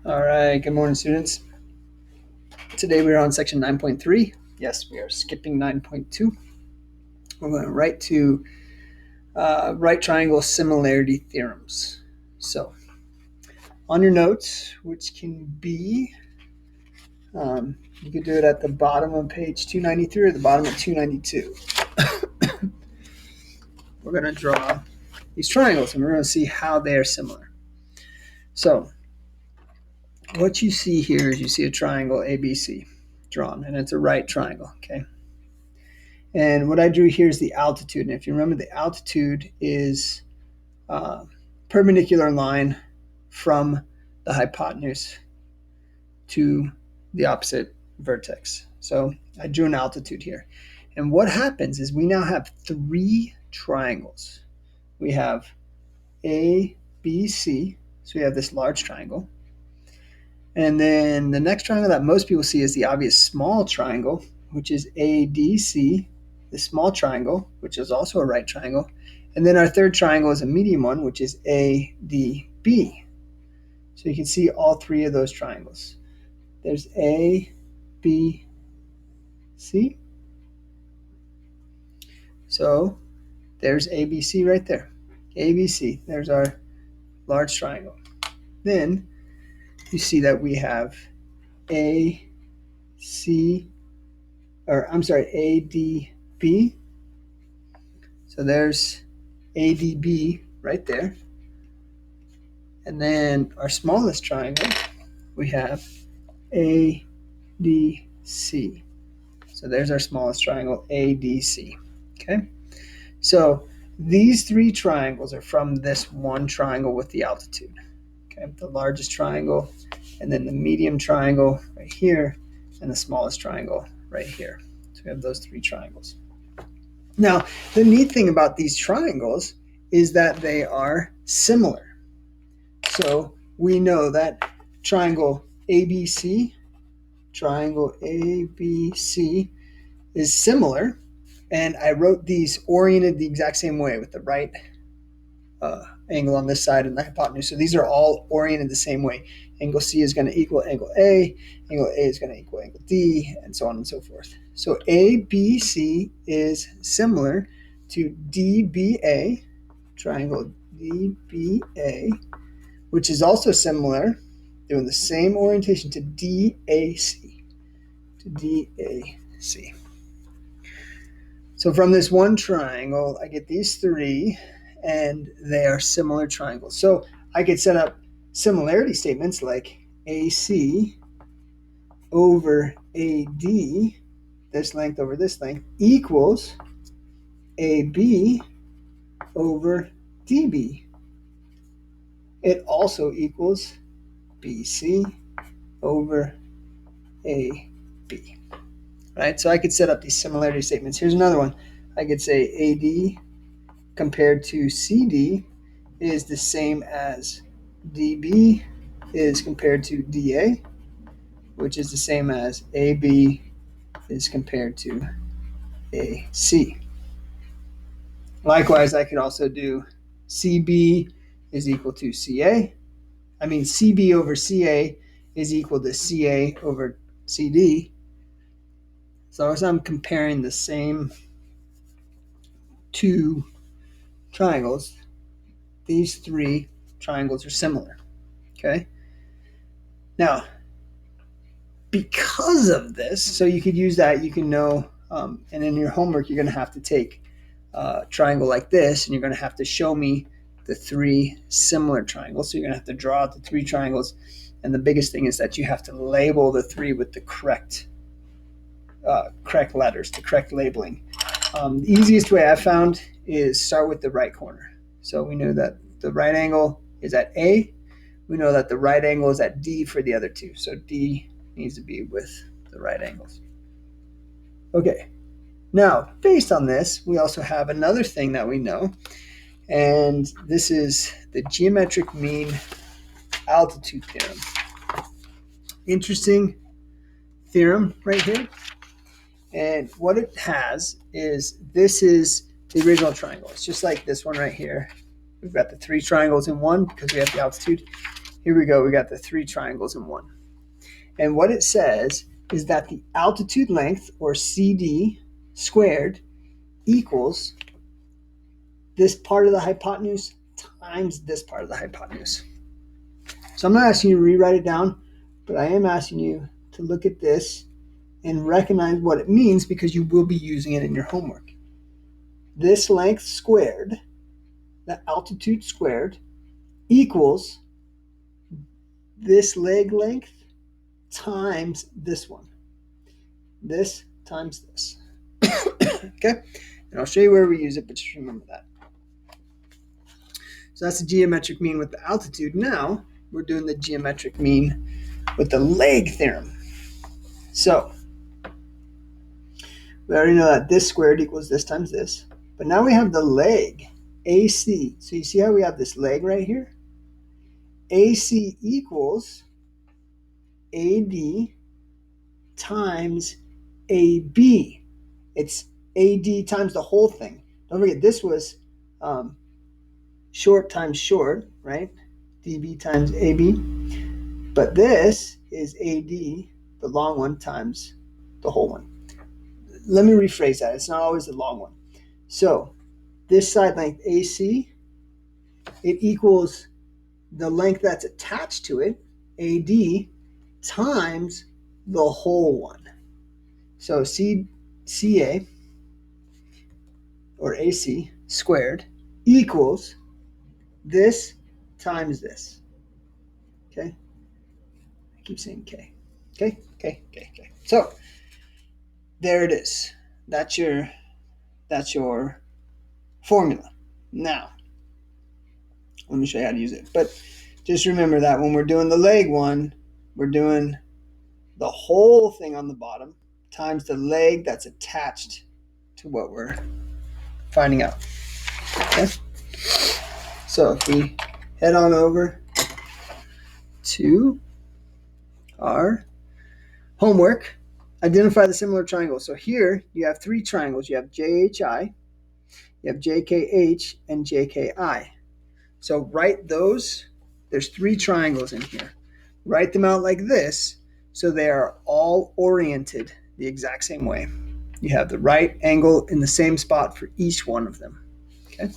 All right, good morning, students. Today we're on section 9.3. Yes, we are skipping 9.2. We're going right to right triangle similarity theorems. So, on your notes, which can be, you could do it at the bottom of page 293 or the bottom of 292. We're going to draw these triangles and we're going to see how they are similar. So, what you see here is you see a triangle ABC drawn, and it's a right triangle, okay? And what I drew here is the altitude. And if you remember, the altitude is perpendicular line from the hypotenuse to the opposite vertex. So I drew an altitude here. And what happens is we now have three triangles. We have A, B, C. So we have this large triangle. And then the next triangle that most people see is the obvious small triangle, which is ADC, the small triangle, which is also a right triangle. And then our third triangle is a medium one, which is ADB. So you can see all three of those triangles. There's A, B, C. So there's ABC right there. ABC, there's our large triangle. Then you see that we have ADB. So there's ADB right there. And then our smallest triangle, we have ADC. So there's our smallest triangle, ADC. Okay? So these three triangles are from this one triangle with the altitude. Okay? The largest triangle, and then the medium triangle right here, and the smallest triangle right here. So we have those three triangles. Now, the neat thing about these triangles is that they are similar. So we know that triangle ABC is similar, and I wrote these oriented the exact same way with the right angle on this side and the hypotenuse. So these are all oriented the same way. Angle C is going to equal angle A is going to equal angle D, and so on and so forth. So ABC is similar to DBA, triangle DBA, which is also similar, doing the same orientation to DAC. So from this one triangle, I get these three, and they are similar triangles. So I could set up similarity statements like AC over AD, this length over this length, equals AB over DB. It also equals BC over AB. Right? So I could set up these similarity statements. Here's another one. I could say AD compared to CD is the same as DB is compared to DA, which is the same as AB is compared to AC. Likewise, I could also do CB is equal to CA. I mean, CB over CA is equal to CA over CD. So as I'm comparing the same two triangles, these three triangles are similar. Okay? Now, because of this, so you could use that, you can know, and in your homework, you're going to have to take a triangle like this, and you're going to have to show me the three similar triangles. So you're going to have to draw out the three triangles, and the biggest thing is that you have to label the three with the correct letters, the correct labeling. The easiest way I've found is start with the right corner. So we know that the right angle is at A. We know that the right angle is at D for the other two. So D needs to be with the right angles. Okay. Now, based on this, we also have another thing that we know, and this is the geometric mean altitude theorem. Interesting theorem right here. And what it has is, this is the original triangle. It's just like this one right here. We've got the three triangles in one because we have the altitude. here we go. We got the 3 triangles in one. And what it says is that the altitude length, or CD squared, equals this part of the hypotenuse times this part of the hypotenuse. So I'm not asking you to rewrite it down, but I am asking you to look at this and recognize what it means, because you will be using it in your homework. This length squared, the altitude squared, equals this leg length times this one. This times this. Okay? And I'll show you where we use it, but just remember that. So that's the geometric mean with the altitude. Now we're doing the geometric mean with the leg theorem. So we already know that this squared equals this times this. But now we have the leg, AC. So you see how we have this leg right here? AC equals AD times AB. It's AD times the whole thing. Don't forget, this was short times short, right? DB times AB. But this is AD, the long one, times the whole one. Let me rephrase that. It's not always the long one. So this side length AC, it equals the length that's attached to it, AD, times the whole one. So CA, or AC, squared, equals this times this. Okay? I keep saying K. Okay? Okay. So there it is. That's your formula. Now, let me show you how to use it. But just remember that when we're doing the leg one, we're doing the whole thing on the bottom times the leg that's attached to what we're finding out. Okay? So if we head on over to our homework, identify the similar triangles. So here you have 3 triangles. You have JHI, you have JKH, and JKI. So write those. There's 3 triangles in here. Write them out like this, so they are all oriented the exact same way. You have the right angle in the same spot for each one of them. Okay?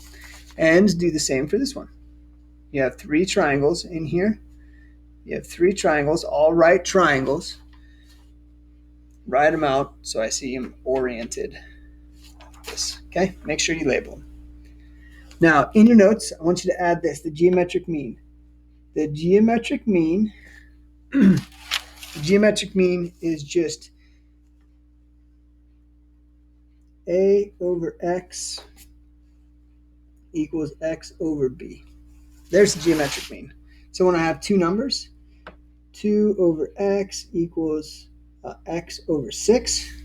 And do the same for this one. You have 3 triangles in here. You have 3 triangles, all right triangles. Write them out so I see them oriented. This, okay? Make sure you label them. Now, in your notes, I want you to add this, the geometric mean. The geometric mean is just A over X equals X over B. There's the geometric mean. So when I have 2 numbers, 2 over X equals X over 6.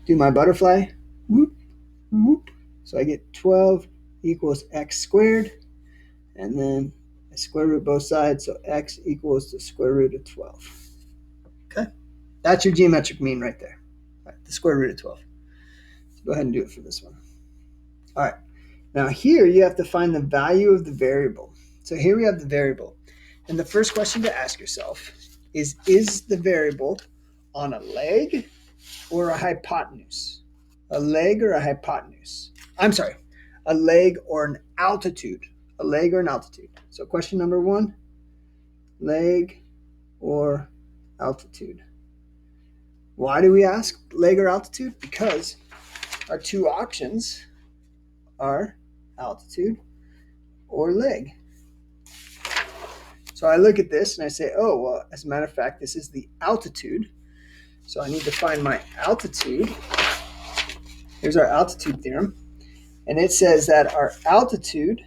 Do my butterfly. Whoop, whoop. So I get 12 equals X squared. And then I square root both sides, so X equals the square root of 12. Okay? That's your geometric mean right there. All right, the square root of 12. Let's go ahead and do it for this one. All right. Now here you have to find the value of the variable. So here we have the variable. And the first question to ask yourself is the variable on a leg or a hypotenuse? A leg or a hypotenuse? I'm sorry, a leg or an altitude. A leg or an altitude. So question number 1, leg or altitude. Why do we ask leg or altitude? Because our 2 options are altitude or leg. So I look at this and I say, oh, well, as a matter of fact, this is the altitude. So I need to find my altitude. Here's our altitude theorem. And it says that our altitude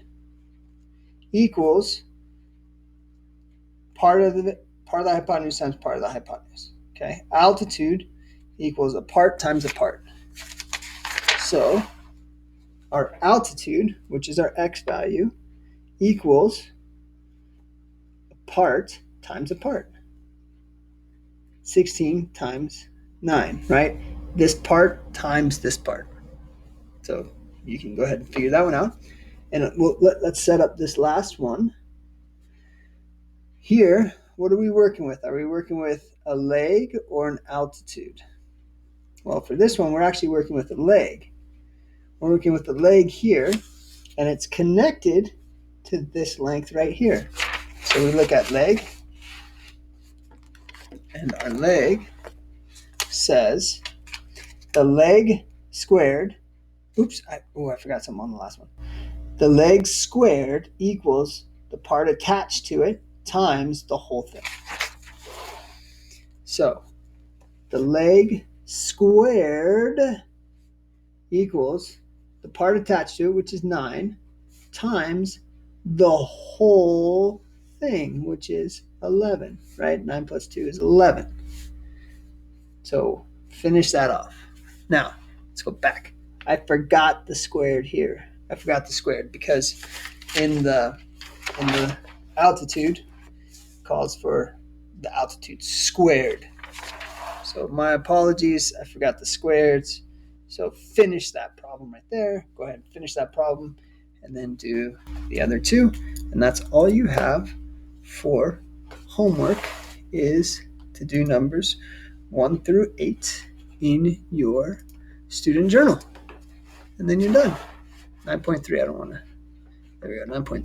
equals part of the hypotenuse times part of the hypotenuse. Okay? Altitude equals a part times a part. So our altitude, which is our x value, equals a part times a part. 16 times 9, right? This part times this part. So you can go ahead and figure that one out. And let's set up this last one. Here, what are we working with? Are we working with a leg or an altitude? Well, for this one, we're actually working with a leg. We're working with the leg here, and it's connected to this length right here. So we look at leg, and our leg says the leg squared, I forgot something on the last one. The leg squared equals the part attached to it times the whole thing. So the leg squared equals the part attached to it, which is 9, times the whole thing, which is 11, right? 9 plus 2 is 11. So finish that off. Now, let's go back. I forgot the squared here. I forgot the squared because in the altitude calls for the altitude squared. So my apologies, I forgot the squareds. So finish that problem right there. Go ahead and finish that problem and then do the other two. And that's all you have for homework, is to do numbers 1 through 8 in your student journal. And then you're done. 9.3, I don't want to. There we go, 9.3.